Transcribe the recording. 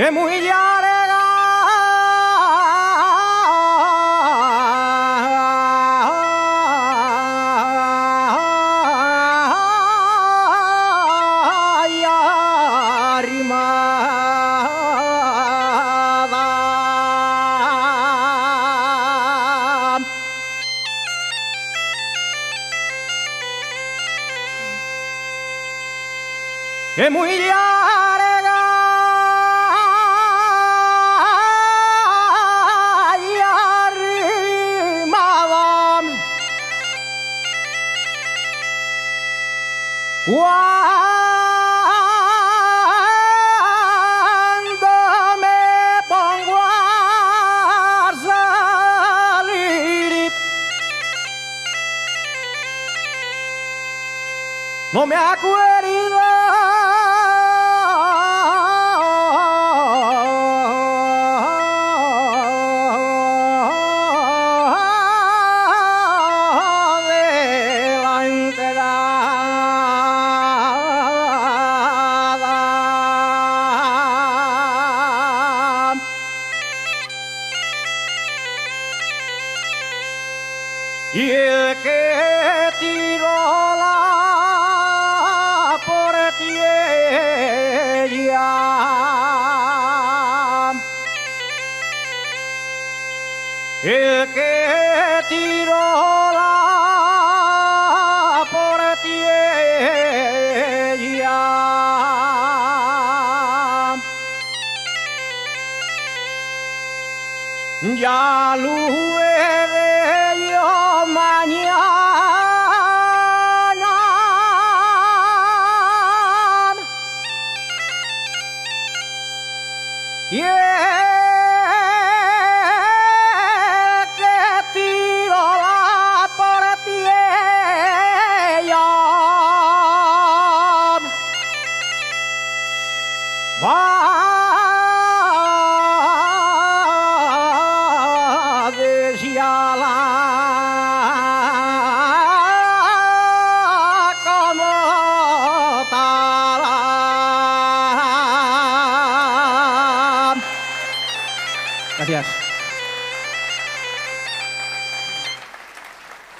Es muy larga y arrimada. Es muy larga y arrimada. Cuando me pongo a salir, no me acuerdo de la entrada. Y el que tiró la portilla, el que tiró la portilla, ya lo veré yo mañana. Y el que tiró la portilla va hacia la como tal. Gracias.